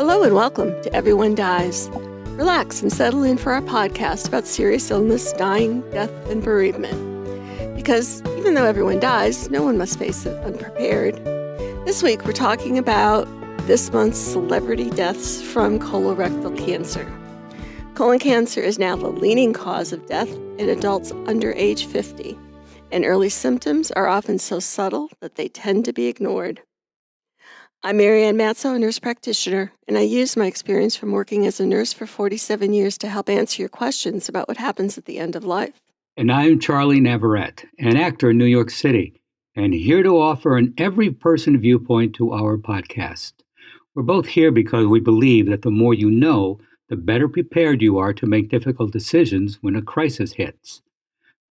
Hello and welcome to Everyone Dies. Relax and settle in for our podcast about serious illness, dying, death, and bereavement. Because even though everyone dies, no one must face it unprepared. This week we're talking about this month's celebrity deaths from colorectal cancer. Colon cancer is now the leading cause of death in adults under age 50, and early symptoms are often so subtle that they tend to be ignored. I'm Marianne Matzo, a nurse practitioner, and I use my experience from working as a nurse for 47 years to help answer your questions about what happens at the end of life. And I'm Charlie Navarrete, an actor in New York City, and here to offer an every-person viewpoint to our podcast. We're both here because we believe that the more you know, the better prepared you are to make difficult decisions when a crisis hits.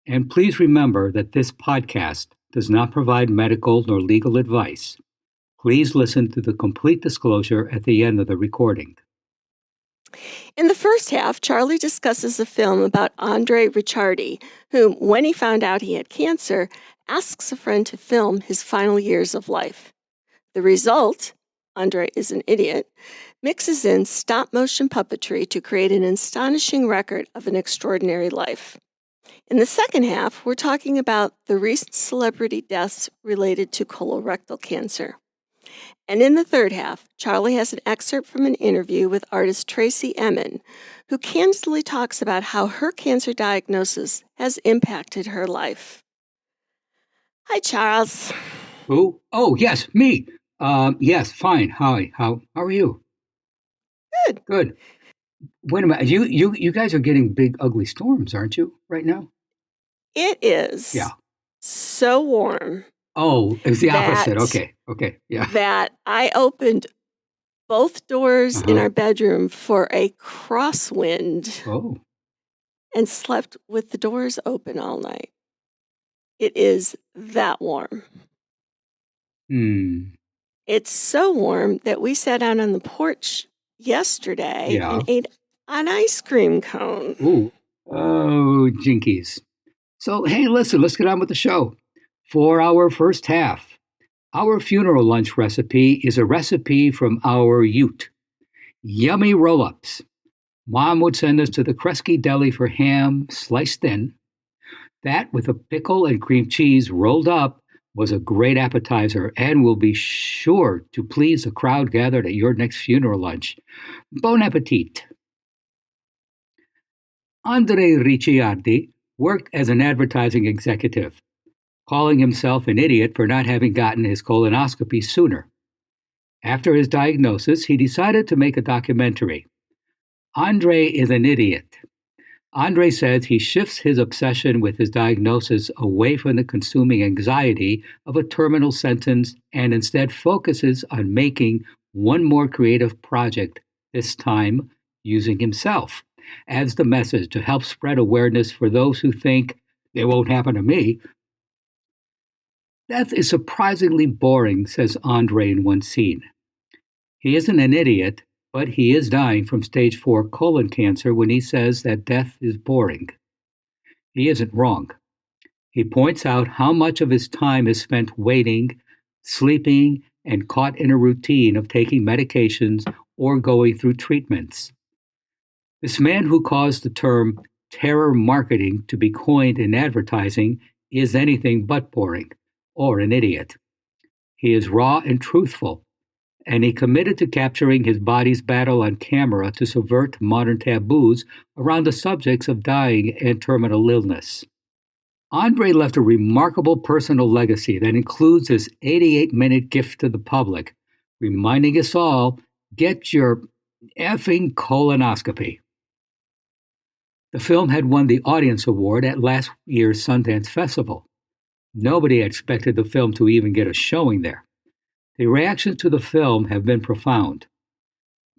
And please remember that this podcast does not provide medical nor legal advice. Please listen to the complete disclosure at the end of the recording. In the first half, Charlie discusses a film about André Ricciardi, who, when he found out he had cancer, asks a friend to film his final years of life. The result, André is an idiot, mixes in stop-motion puppetry to create an astonishing record of an extraordinary life. In the second half, we're talking about the recent celebrity deaths related to colorectal cancer. And in the third half, Charlie has an excerpt from an interview with artist Tracey, Emin, who candidly talks about how her cancer diagnosis has impacted her life. Hi, Charles. Who? Oh, yes, me. Yes, fine. Hi. How are you? Good. Wait a minute. You guys are getting big, ugly storms, aren't you, right now? It is. Yeah. So warm. Oh, it's the opposite. Okay. Yeah. That I opened both doors in our bedroom for a crosswind. Oh. And slept with the doors open all night. It is that warm. It's so warm that we sat out on the porch yesterday and ate an ice cream cone. Ooh. Oh, jinkies. So, hey, listen, let's get on with the show. For our first half, our funeral lunch recipe is a recipe from our Ute. Yummy Rollups. Mom would send us to the Cresky Deli for ham sliced thin. That, with a pickle and cream cheese rolled up, was a great appetizer and will be sure to please the crowd gathered at your next funeral lunch. Bon appetit. André Ricciardi worked as an advertising executive, calling himself an idiot for not having gotten his colonoscopy sooner. After his diagnosis, he decided to make a documentary. André is an idiot. André says he shifts his obsession with his diagnosis away from the consuming anxiety of a terminal sentence and instead focuses on making one more creative project, this time using himself, as the message to help spread awareness for those who think, it won't happen to me. Death is surprisingly boring, says André in one scene. He isn't an idiot, but he is dying from stage 4 colon cancer when he says that death is boring. He isn't wrong. He points out how much of his time is spent waiting, sleeping, and caught in a routine of taking medications or going through treatments. This man who caused the term terror marketing to be coined in advertising is anything but boring. Or an idiot. He is raw and truthful, and he committed to capturing his body's battle on camera to subvert modern taboos around the subjects of dying and terminal illness. André left a remarkable personal legacy that includes his 88-minute gift to the public, reminding us all, get your effing colonoscopy. The film had won the Audience Award at last year's Sundance Festival. Nobody expected the film to even get a showing there. The reactions to the film have been profound.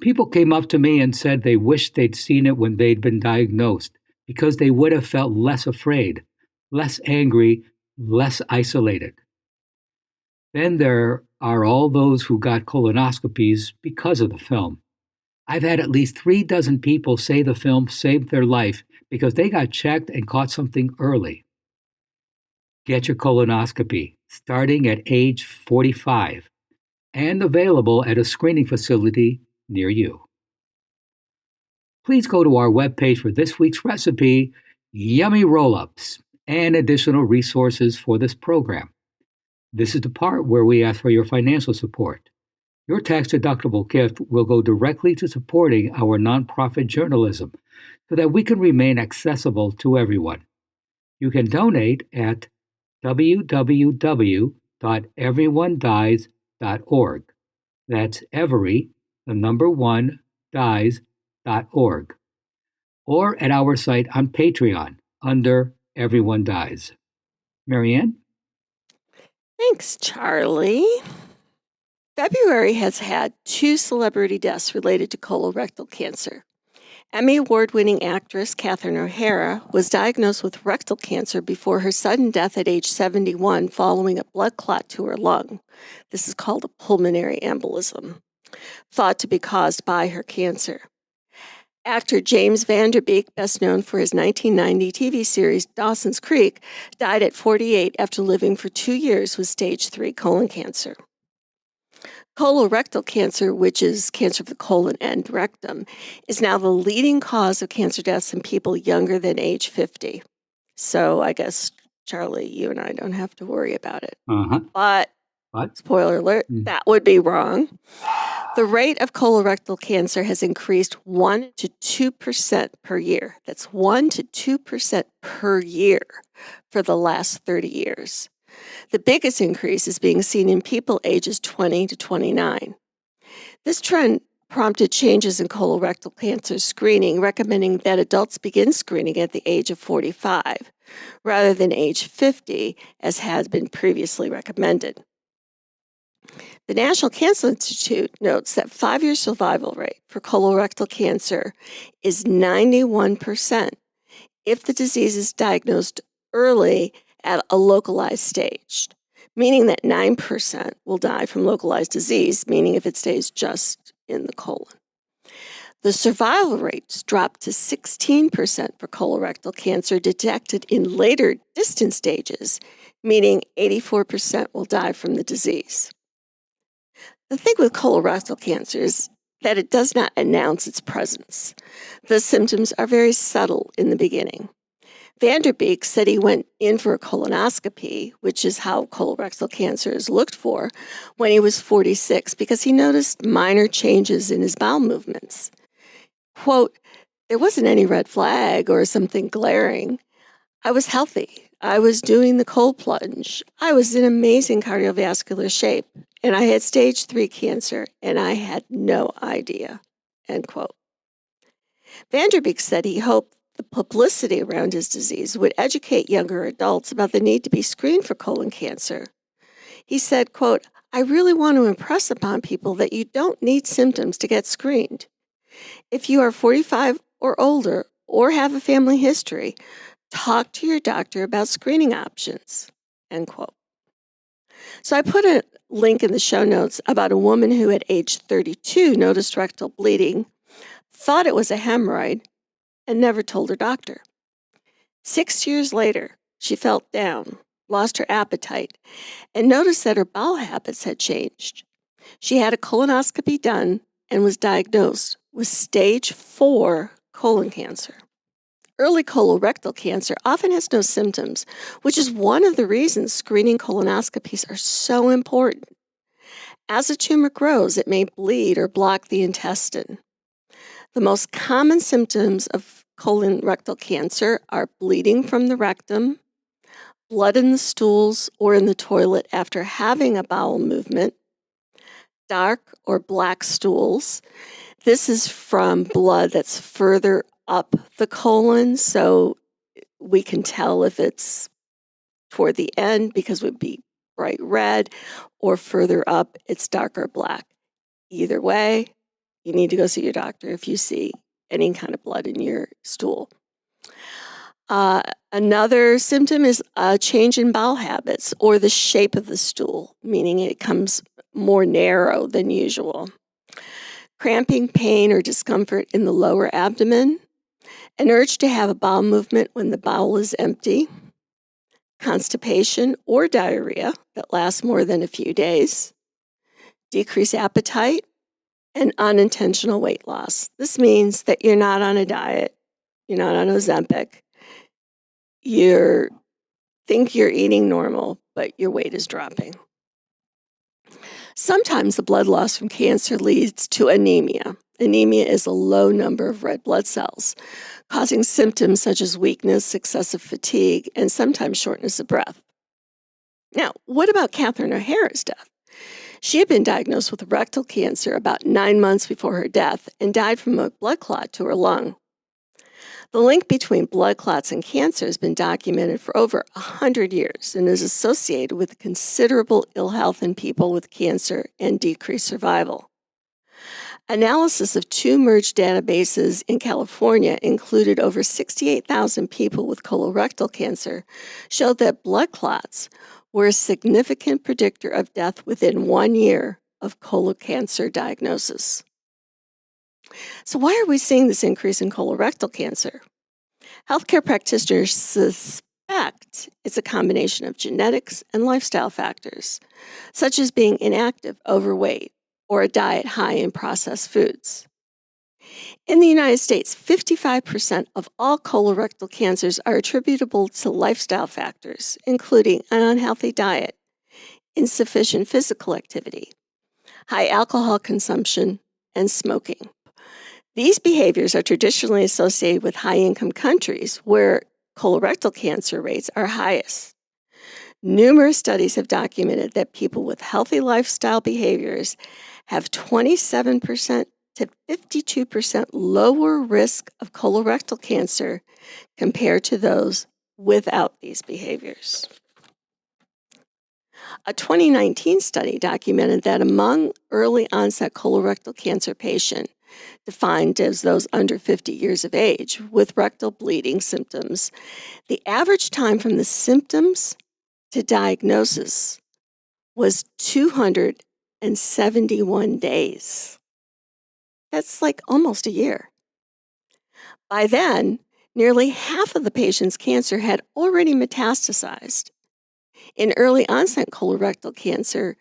People came up to me and said they wished they'd seen it when they'd been diagnosed because they would have felt less afraid, less angry, less isolated. Then there are all those who got colonoscopies because of the film. I've had at least 3 dozen people say the film saved their life because they got checked and caught something early. Get your colonoscopy, starting at age 45, and available at a screening facility near you. Please go to our webpage for this week's recipe, Yummy Rollups, and additional resources for this program. This is the part where we ask for your financial support. Your tax-deductible gift will go directly to supporting our nonprofit journalism so that we can remain accessible to everyone. You can donate at www.everyonedies.org. That's every, the number one, dies.org. Or at our site on Patreon under Everyone Dies. Marianne? Thanks, Charlie. February has had 2 celebrity deaths related to colorectal cancer. Emmy Award-winning actress Catherine O'Hara was diagnosed with rectal cancer before her sudden death at age 71 following a blood clot to her lung. This is called a pulmonary embolism, thought to be caused by her cancer. Actor James Van Der Beek, best known for his 1990 TV series Dawson's Creek, died at 48 after living for 2 years with stage 3 colon cancer. Colorectal cancer, which is cancer of the colon and rectum, is now the leading cause of cancer deaths in people younger than age 50. So I guess, Charlie, you and I don't have to worry about it. But, spoiler alert, that would be wrong. The rate of colorectal cancer has increased 1 to 2% per year. That's 1 to 2% per year for the last 30 years. The biggest increase is being seen in people ages 20 to 29. This trend prompted changes in colorectal cancer screening, recommending that adults begin screening at the age of 45, rather than age 50, as has been previously recommended. The National Cancer Institute notes that 5-year survival rate for colorectal cancer is 91% if the disease is diagnosed early at a localized stage, meaning that 9% will die from localized disease, meaning if it stays just in the colon. The survival rates dropped to 16% for colorectal cancer detected in later distant stages, meaning 84% will die from the disease. The thing with colorectal cancer is that it does not announce its presence. The symptoms are very subtle in the beginning. Van Der Beek said he went in for a colonoscopy, which is how colorectal cancer is looked for, when he was 46 because he noticed minor changes in his bowel movements. Quote, "There wasn't any red flag or something glaring. I was healthy. I was doing the cold plunge. I was in amazing cardiovascular shape, and I had stage 3 cancer, and I had no idea." End quote. Van Der Beek said he hoped the publicity around his disease would educate younger adults about the need to be screened for colon cancer. He said, quote, "I really want to impress upon people that you don't need symptoms to get screened. If you are 45 or older or have a family history, talk to your doctor about screening options." End quote. So I put a link in the show notes about a woman who at age 32 noticed rectal bleeding, thought it was a hemorrhoid, and never told her doctor. 6 years later, she felt down, lost her appetite, and noticed that her bowel habits had changed. She had a colonoscopy done and was diagnosed with stage 4 colon cancer. Early colorectal cancer often has no symptoms, which is one of the reasons screening colonoscopies are so important. As a tumor grows, it may bleed or block the intestine. The most common symptoms of colorectal cancer are bleeding from the rectum, blood in the stools or in the toilet after having a bowel movement, dark or black stools. This is from blood that's further up the colon, so we can tell if it's toward the end because it would be bright red, or further up, it's darker black. Either way, you need to go see your doctor if you see any kind of blood in your stool. Another symptom is a change in bowel habits or the shape of the stool, meaning it becomes more narrow than usual. Cramping, pain, or discomfort in the lower abdomen, an urge to have a bowel movement when the bowel is empty, constipation or diarrhea that lasts more than a few days, decreased appetite, and unintentional weight loss. This means that you're not on a diet, you're not on Ozempic, you think you're eating normal, but your weight is dropping. Sometimes the blood loss from cancer leads to anemia. Anemia is a low number of red blood cells, causing symptoms such as weakness, excessive fatigue, and sometimes shortness of breath. Now, what about Catherine O'Hara's death? She had been diagnosed with rectal cancer about 9 months before her death and died from a blood clot to her lung. The link between blood clots and cancer has been documented for over 100 years and is associated with considerable ill health in people with cancer and decreased survival. Analysis of two merged databases in California included over 68,000 people with colorectal cancer showed that blood clots were a significant predictor of death within 1 year of colon cancer diagnosis. So why are we seeing this increase in colorectal cancer? Healthcare practitioners suspect it's a combination of genetics and lifestyle factors, such as being inactive, overweight, or a diet high in processed foods. In the United States, 55% of all colorectal cancers are attributable to lifestyle factors, including an unhealthy diet, insufficient physical activity, high alcohol consumption, and smoking. These behaviors are traditionally associated with high-income countries where colorectal cancer rates are highest. Numerous studies have documented that people with healthy lifestyle behaviors have 27% to 52% lower risk of colorectal cancer compared to those without these behaviors. A 2019 study documented that among early-onset colorectal cancer patients, defined as those under 50 years of age with rectal bleeding symptoms, the average time from the symptoms to diagnosis was 271 days. That's like almost a year. By then, nearly half of the patient's cancer had already metastasized. In early onset colorectal cancer,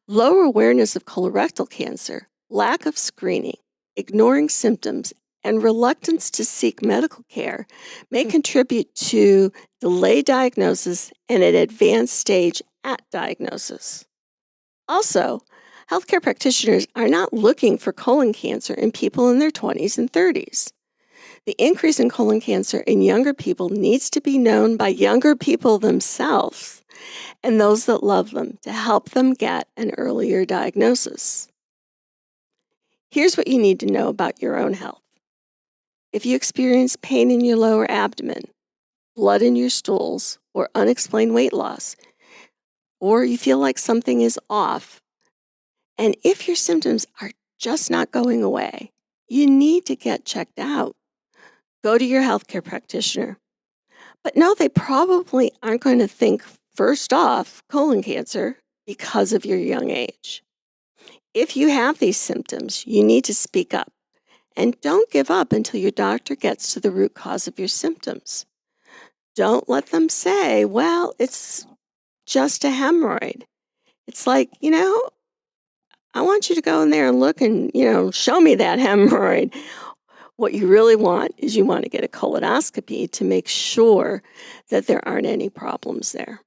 low awareness of colorectal cancer, lack of screening, ignoring symptoms, and reluctance to seek medical care may contribute to delayed diagnosis and an advanced stage at diagnosis. Also, healthcare practitioners are not looking for colon cancer in people in their 20s and 30s. The increase in colon cancer in younger people needs to be known by younger people themselves and those that love them to help them get an earlier diagnosis. Here's what you need to know about your own health. If you experience pain in your lower abdomen, blood in your stools, or unexplained weight loss, or you feel like something is off, and if your symptoms are just not going away, you need to get checked out. Go to your healthcare practitioner. But no, they probably aren't going to think first off colon cancer because of your young age. If you have these symptoms, you need to speak up. And don't give up until your doctor gets to the root cause of your symptoms. Don't let them say, well, it's just a hemorrhoid. It's like, I want you to go in there and look and, show me that hemorrhoid. What you really want is you want to get a colonoscopy to make sure that there aren't any problems there.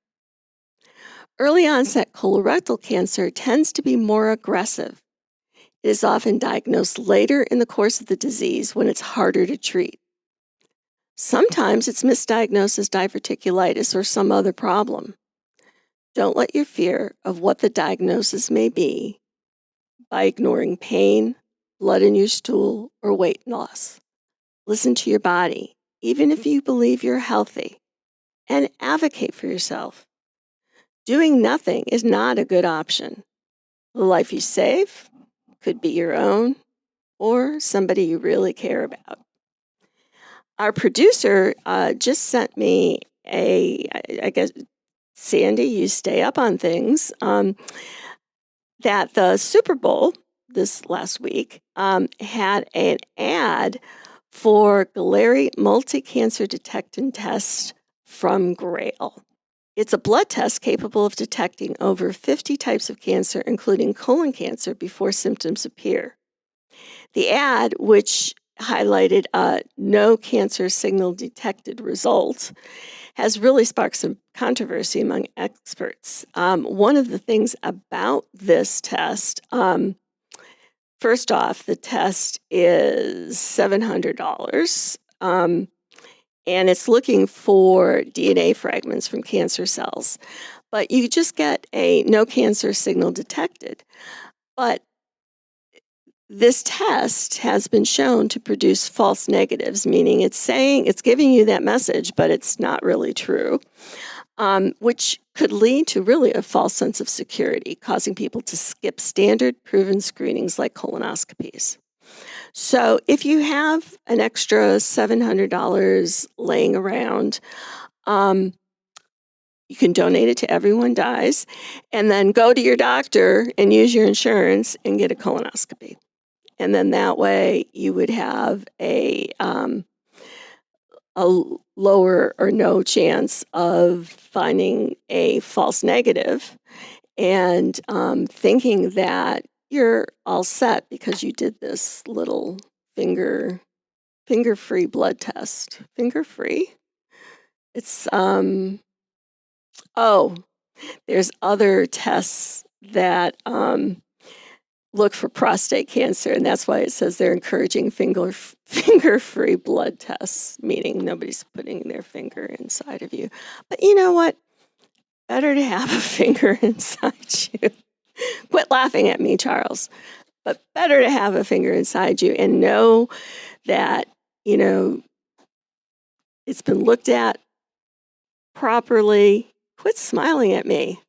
Early onset colorectal cancer tends to be more aggressive. It is often diagnosed later in the course of the disease when it's harder to treat. Sometimes it's misdiagnosed as diverticulitis or some other problem. Don't let your fear of what the diagnosis may be by ignoring pain, blood in your stool, or weight loss. Listen to your body, even if you believe you're healthy, and advocate for yourself. Doing nothing is not a good option. The life you save could be your own or somebody you really care about. Our producer just sent me I guess, Sandy, you stay up on things, that the Super Bowl this last week had an ad for Galleri multi-cancer detection test from Grail. It's a blood test capable of detecting over 50 types of cancer, including colon cancer, before symptoms appear. The ad, which highlighted a no cancer signal detected result, has really sparked some controversy among experts. One of the things about this test, first off, the test is $700, and it's looking for DNA fragments from cancer cells. But you just get a no cancer signal detected. But this test has been shown to produce false negatives, meaning it's giving you that message, but it's not really true, which could lead to really a false sense of security, causing people to skip standard proven screenings like colonoscopies. So if you have an extra $700 laying around, you can donate it to Everyone Dies, and then go to your doctor and use your insurance and get a colonoscopy. And then that way you would have a lower or no chance of finding a false negative and thinking that you're all set because you did this little finger-free blood test. Finger-free? It's, there's other tests that look for prostate cancer, and that's why it says they're encouraging finger-free blood tests, meaning nobody's putting their finger inside of you. But you know what? Better to have a finger inside you. Quit laughing at me, Charles. But better to have a finger inside you and know that, it's been looked at properly. Quit smiling at me.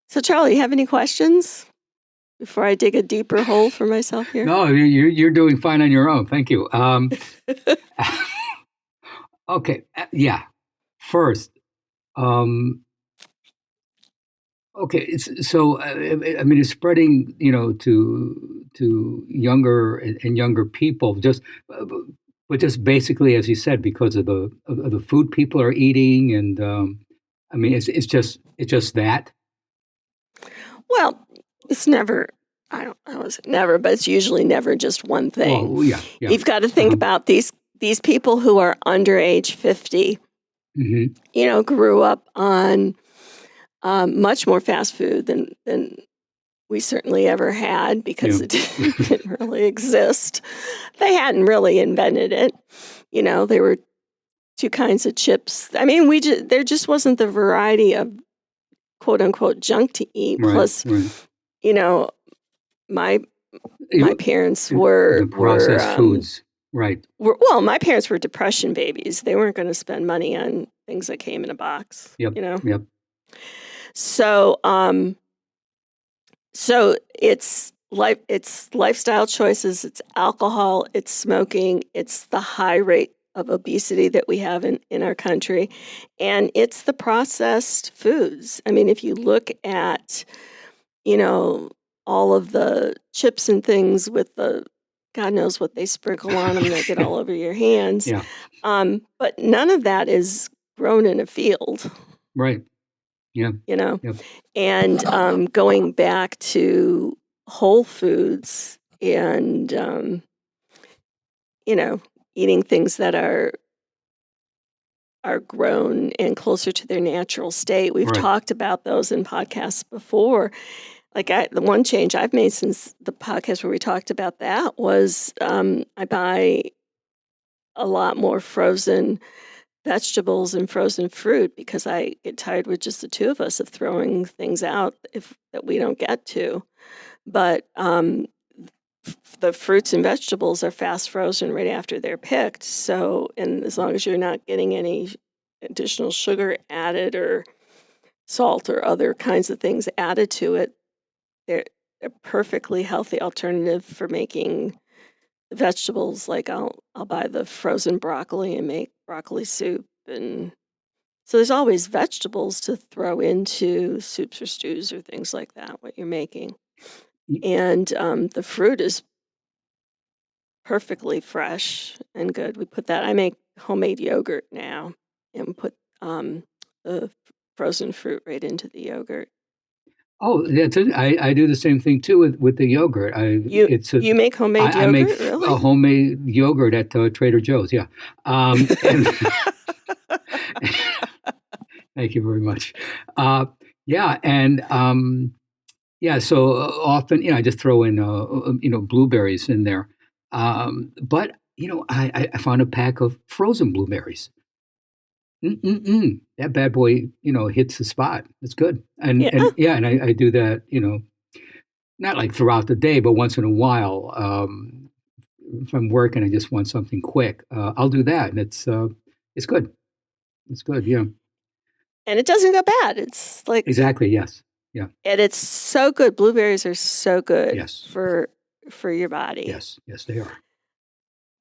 So, Charlie, you have any questions before I dig a deeper hole for myself here? No, you're doing fine on your own. Thank you. Okay. Yeah. First, okay. So, I mean, it's spreading, to younger and younger people. But just basically, as you said, because of the food people are eating, and I mean, it's just that. Well, it's never, I don't know, it's never, but it's usually never just one thing. Well, yeah. You've got to think about these people who are under age 50, grew up on much more fast food than we certainly ever had because it didn't really exist. They hadn't really invented it. There were two kinds of chips. I mean, there just wasn't the variety of quote unquote junk to eat. Right, Plus, my parents were processed foods. Right. Well, my parents were depression babies. They weren't going to spend money on things that came in a box. Yep. So, so it's lifestyle choices, it's alcohol, it's smoking, it's the high rate of obesity that we have in our country, and it's the processed foods. I mean, if you look at, all of the chips and things with the God knows what they sprinkle on them that get all over your hands. Yeah. But none of that is grown in a field. Right. Yeah. Yep. And going back to whole foods and, eating things that are grown and closer to their natural state. We've talked about those in podcasts before. Like the one change I've made since the podcast where we talked about that was I buy a lot more frozen vegetables and frozen fruit because I get tired with just the two of us of throwing things out that we don't get to. But the fruits and vegetables are fast frozen right after they're picked. So, and as long as you're not getting any additional sugar added or salt or other kinds of things added to it, they're a perfectly healthy alternative for making the vegetables. Like I'll buy the frozen broccoli and make broccoli soup, and so there's always vegetables to throw into soups or stews or things like that, what you're making. And the fruit is perfectly fresh and good. I make homemade yogurt now and put the frozen fruit right into the yogurt. Oh, that's it. I do the same thing too with the yogurt. You make homemade I make yogurt, a really? homemade yogurt at Trader Joe's. Yeah, and thank you very much. Uh, yeah, and yeah, so often I just throw in blueberries in there. But I found a pack of frozen blueberries. Mm-mm-mm. That bad boy, hits the spot. It's good. And Yeah. and yeah, and I do that, not like throughout the day, but once in a while. If I'm working, I just want something quick. I'll do that, and it's good. It's good. Yeah, And it doesn't go bad. It's like, exactly. Yes. Yeah. and it's so good. Blueberries are so good Yes. for your body. Yes. Yes, they are.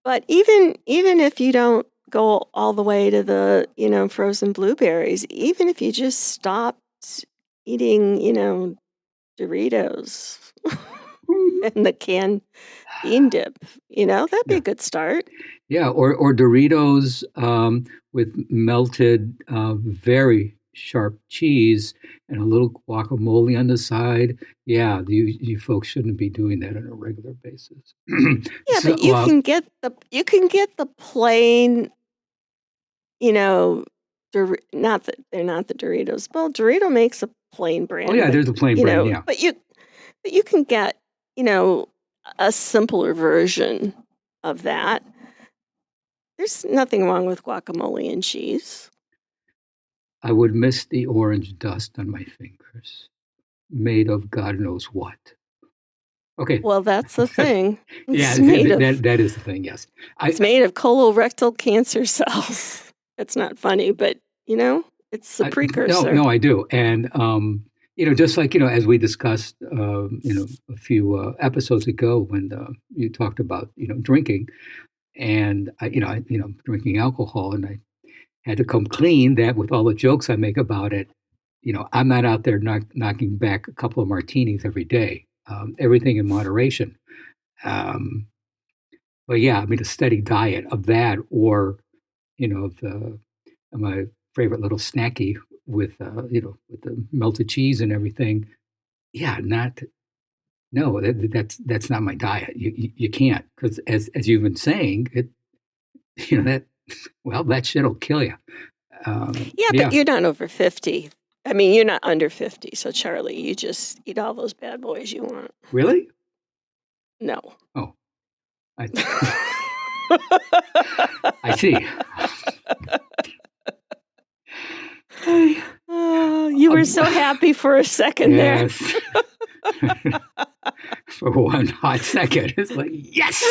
But even if you don't go all the way to the, frozen blueberries, even if you just stopped eating, Doritos Mhm. and the canned bean dip, that'd be a Yeah. good start. Yeah. Or Doritos with melted, very sharp cheese and a little guacamole on the side. Yeah, you folks shouldn't be doing that on a regular basis. Yeah, So, but you can get the plain, you know, not that they're not the Doritos. Well, Dorito makes a plain oh brand, yeah, but there's a plain brand. Yeah. but you can get, you know, a simpler version of that. There's nothing wrong with guacamole and cheese. I would miss the orange dust on my fingers, made of God knows what. Okay. Well, that's the thing. Yeah, It's made of that is the thing. Yes. it's I, made of colorectal cancer cells. It's not funny, but it's the no, precursor. no, I do. And, just like, as we discussed, a few episodes ago when you talked about, drinking and, drinking alcohol, and I had to come clean that with all the jokes I make about it, I'm not out there knocking back a couple of martinis every day. Everything in moderation. Um, but yeah, I mean, a steady diet of that, or the my favorite little snacky with with the melted cheese and everything. Yeah, not no, that's not my diet. You can't, because as you've been saying, it that well, that shit'll kill you. Yeah, but Yeah, you're not over 50. I mean, you're not under 50. So, Charlie, you just eat all those bad boys you want. really? No. Oh, I I see. Hey, Oh, you were so happy for a second there. yes. For one hot second, it's like yes.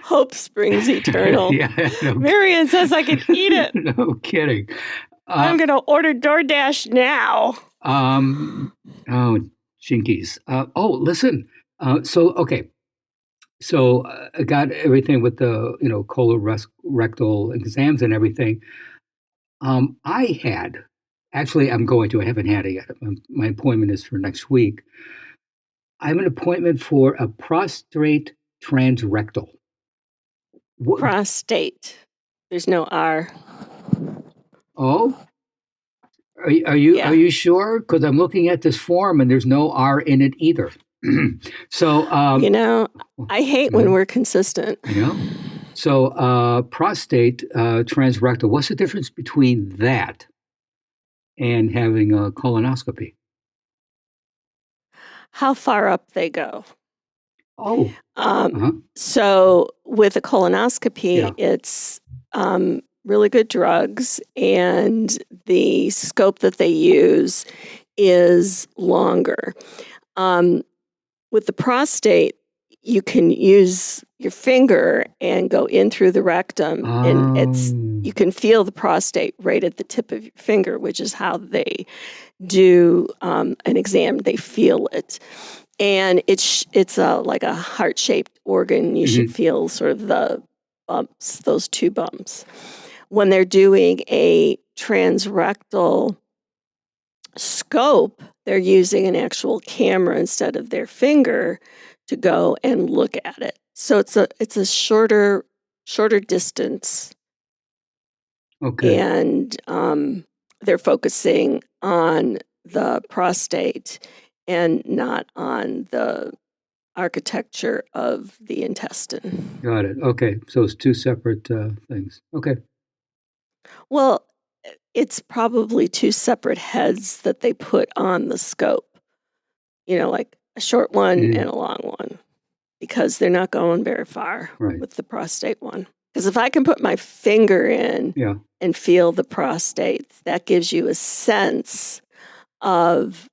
Hope springs eternal. Yeah, no, Marion says I can eat it. no kidding. I'm going to order DoorDash now. Oh, jinkies. Listen. Okay. So I got everything with the colorectal exams and everything. I had actually. I'm going to. I haven't had it yet. My appointment is for next week. I have an appointment for a prostate transrectal. What? Prostate. There's no R. Oh, are Yeah. you sure? Because I'm looking at this form and there's no R in it either. So I hate when we're consistent. So prostate transrectal. What's the difference between that and having a colonoscopy? How far up they go. Oh, uh-huh. So with a colonoscopy, Yeah. it's really good drugs, and the scope that they use is longer. With the prostate, you can use your finger and go in through the rectum, and you can feel the prostate right at the tip of your finger, which is how they do an exam. They feel it. And it's like a heart-shaped organ. You should feel sort of the bumps, those two bumps. When they're doing a transrectal scope, they're using an actual camera instead of their finger to go and look at it. So it's a shorter distance. Okay. And they're focusing on the prostate and not on the architecture of the intestine. Got it. Okay. So it's two separate things. Okay. Well, it's probably two separate heads that they put on the scope, like a short one and a long one, because they're not going very far with the prostate one. Because if I can put my finger in and feel the prostate, that gives you a sense of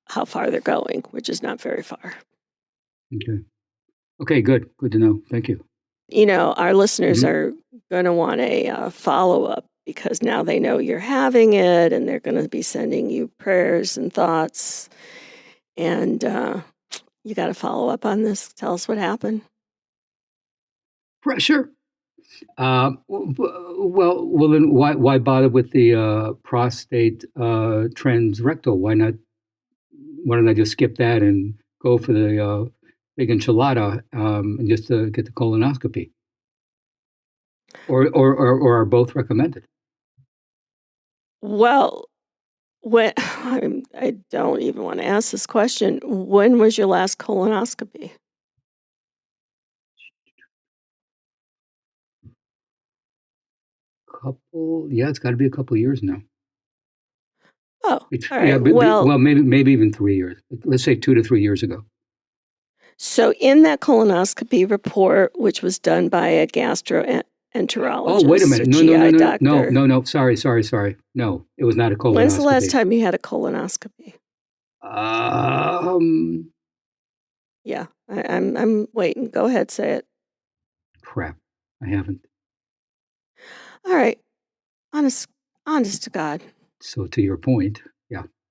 how far they're going, which is not very far. Okay. Okay, good. Good to know. Thank you. Our listeners are going to want a follow-up because now they know you're having it and they're going to be sending you prayers and thoughts. And you got to follow up on this. Tell us what happened. Sure. Well, then why bother with the prostate transrectal? Why don't I just skip that and go for the big enchilada and just get the colonoscopy? Or are both recommended? Well, I don't even want to ask this question. When was your last colonoscopy? It's got to be a couple of years now. Oh, all right. Maybe even 3 years. Let's say 2 to 3 years ago. So in that colonoscopy report, which was done by a gastroenterologist, oh, wait a minute. No. Sorry. No, it was not a colonoscopy. When's the last time you had a colonoscopy? Yeah, I'm waiting. Go ahead, say it. Crap, I haven't. All right. Honest to God. So to your point,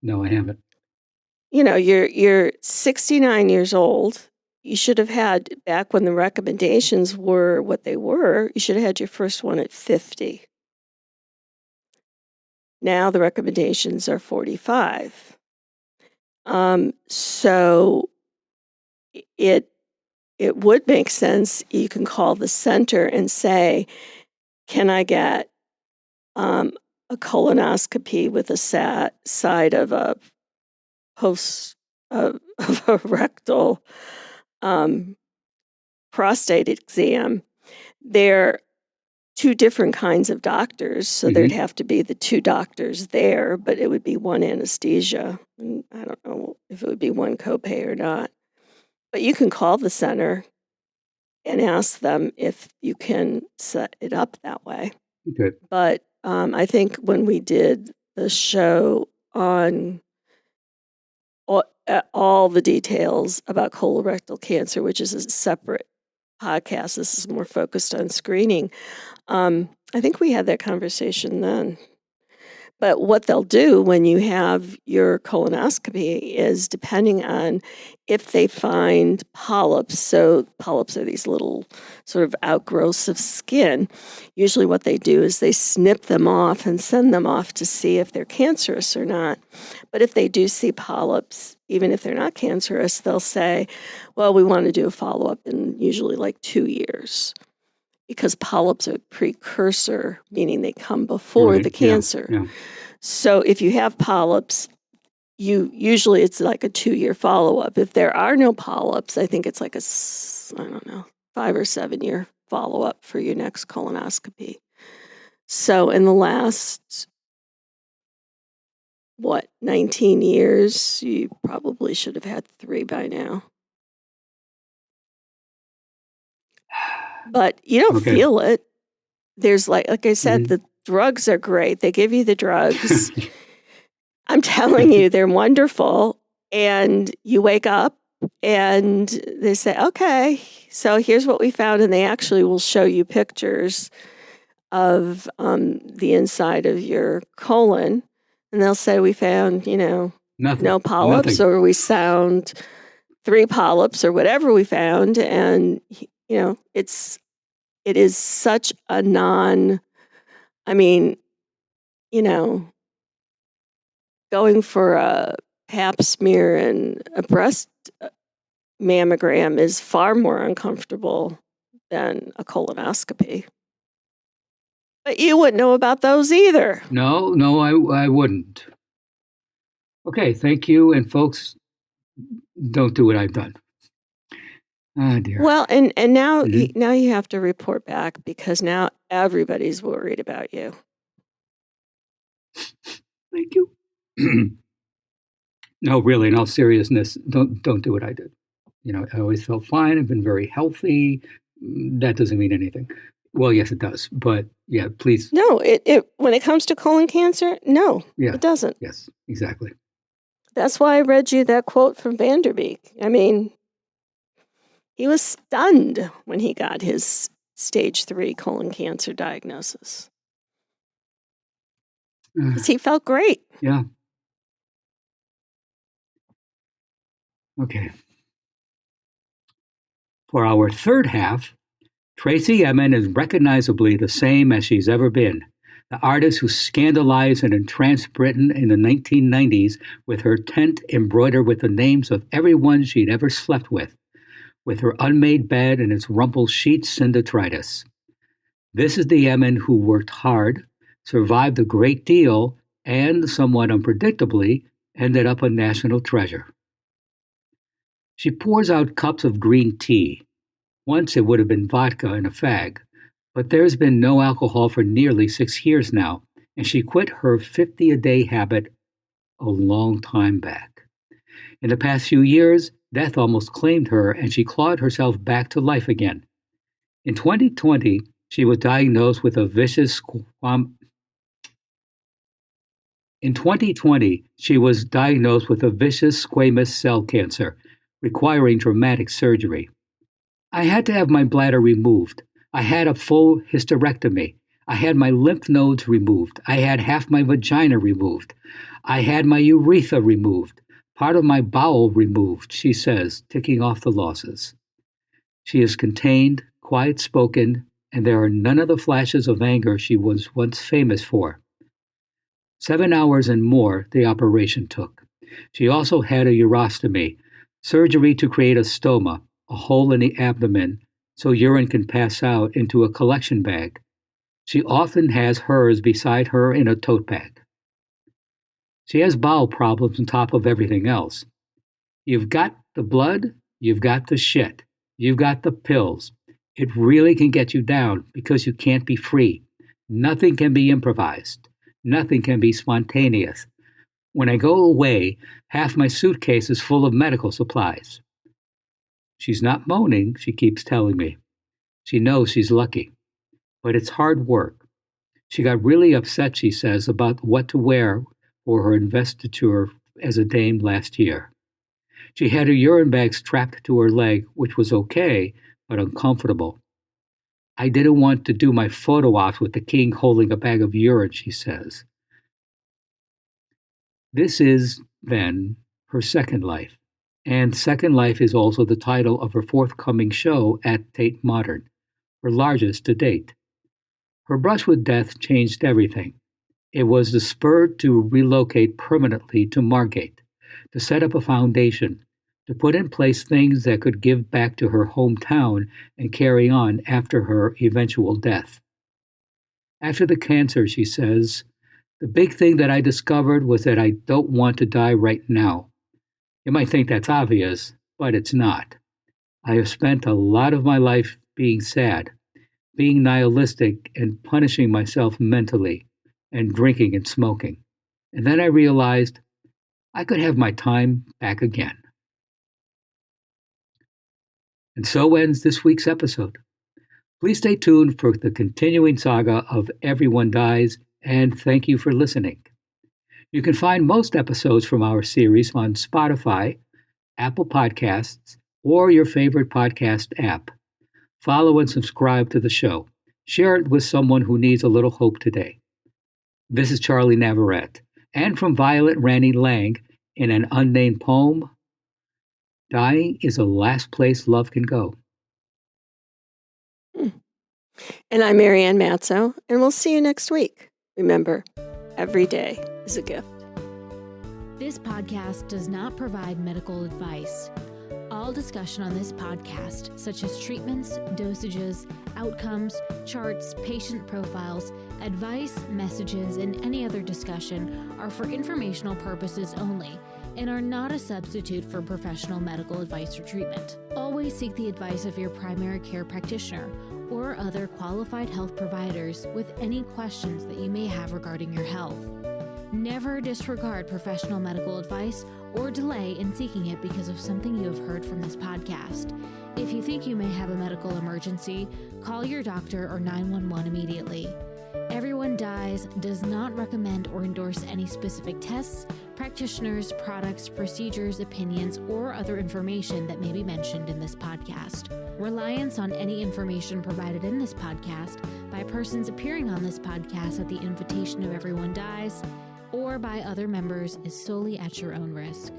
no, I haven't. You're 69 years old. You should have had, back when the recommendations were what they were, you should have had your first one at 50. Now the recommendations are 45. So it would make sense. You can call the center and say, can I get a colonoscopy with a side of a of a rectal prostate exam? They're two different kinds of doctors, so there'd have to be the two doctors there, but it would be one anesthesia. And I don't know if it would be one copay or not. But you can call the center and ask them if you can set it up that way. Okay. But I think when we did the show on all the details about colorectal cancer, which is a separate podcast, this is more focused on screening. I think we had that conversation then. But what they'll do when you have your colonoscopy is, depending on if they find polyps, so polyps are these little sort of outgrowths of skin, usually what they do is they snip them off and send them off to see if they're cancerous or not. But if they do see polyps, even if they're not cancerous, they'll say, well, we want to do a follow-up in usually like 2 years. Because polyps are a precursor, meaning they come before the cancer. Yeah. So if you have polyps, usually it's like a 2-year follow-up. If there are no polyps, I think it's like 5 or 7 year follow-up for your next colonoscopy. So in the last, 19 years, you probably should have had 3 by now. But you don't feel it. There's like I said, the drugs are great. They give you the drugs. I'm telling you, they're wonderful. And you wake up and they say, okay, so here's what we found. And they actually will show you pictures of the inside of your colon. And they'll say, we found, no polyps, or we found 3 polyps, or whatever we found. And, it is such a going for a pap smear and a breast mammogram is far more uncomfortable than a colonoscopy. But you wouldn't know about those either. No, I wouldn't. Okay, thank you. And folks, don't do what I've done. Ah, dear. Well, and now Mhm. now you have to report back because now everybody's worried about you. Thank you. No, really, in all seriousness, don't do what I did. I always felt fine. I've been very healthy. That doesn't mean anything. Well, yes, it does. But yeah, please. No, it when it comes to colon cancer, no, Yeah, it doesn't. yes, exactly. That's why I read you that quote from Beek. I mean, he was stunned when he got his stage 3 colon cancer diagnosis because he felt great. Yeah. Okay. For our third half, Tracey Emin is recognizably the same as she's ever been. The artist who scandalized and entranced Britain in the 1990s with her tent embroidered with the names of everyone she'd ever slept with her unmade bed and its rumpled sheets and detritus. This is the Emin who worked hard, survived a great deal, and, somewhat unpredictably, ended up a national treasure. She pours out cups of green tea. Once it would have been vodka and a fag, but there's been no alcohol for nearly 6 years now, and she quit her 50-a-day habit a long time back. In the past few years, death almost claimed her, and she clawed herself back to life again. In 2020, she was diagnosed with a vicious In 2020, she was diagnosed with a vicious squamous cell cancer, requiring dramatic surgery. I had to have my bladder removed. I had a full hysterectomy. I had my lymph nodes removed. I had half my vagina removed. I had my urethra removed. Part of my bowel removed, she says, ticking off the losses. She is contained, quiet-spoken, and there are none of the flashes of anger she was once famous for. 7 hours and more the operation took. She also had a urostomy, surgery to create a stoma, a hole in the abdomen, so urine can pass out into a collection bag. She often has hers beside her in a tote bag. She has bowel problems on top of everything else. You've got the blood, you've got the shit, you've got the pills. It really can get you down because you can't be free. Nothing can be improvised. Nothing can be spontaneous. When I go away, half my suitcase is full of medical supplies. She's not moaning, she keeps telling me. She knows she's lucky. But it's hard work. She got really upset, she says, about what to wear for her investiture as a dame last year. She had her urine bag strapped to her leg, which was okay, but uncomfortable. I didn't want to do my photo ops with the king holding a bag of urine, she says. This is, then, her second life. And Second Life is also the title of her forthcoming show at Tate Modern, her largest to date. Her brush with death changed everything. It was the spur to relocate permanently to Margate, to set up a foundation, to put in place things that could give back to her hometown and carry on after her eventual death. After the cancer, she says, the big thing that I discovered was that I don't want to die right now. You might think that's obvious, but it's not. I have spent a lot of my life being sad, being nihilistic, and punishing myself mentally, and drinking and smoking. And then I realized I could have my time back again. And so ends this week's episode. Please stay tuned for the continuing saga of Everyone Dies, and thank you for listening. You can find most episodes from our series on Spotify, Apple Podcasts, or your favorite podcast app. Follow and subscribe to the show. Share it with someone who needs a little hope today. This is Charlie Navarrete, and from Violet Ranny Lang in an unnamed poem, dying is the last place love can go. And I'm Marianne Matzo, and we'll see you next week. Remember, every day is a gift. This podcast does not provide medical advice. All All discussion on this podcast, such as treatments, dosages, outcomes, charts, patient profiles, advice, messages, and any other discussion are for informational purposes only and are not a substitute for professional medical advice or treatment. Always seek the advice of your primary care practitioner or other qualified health providers with any questions that you may have regarding your health. Never disregard professional medical advice or delay in seeking it because of something you have heard from this podcast. If you think you may have a medical emergency, call your doctor or 911 immediately. Everyone Dies does not recommend or endorse any specific tests, practitioners, products, procedures, opinions, or other information that may be mentioned in this podcast. Reliance on any information provided in this podcast by persons appearing on this podcast at the invitation of Everyone Dies or by other members is solely at your own risk.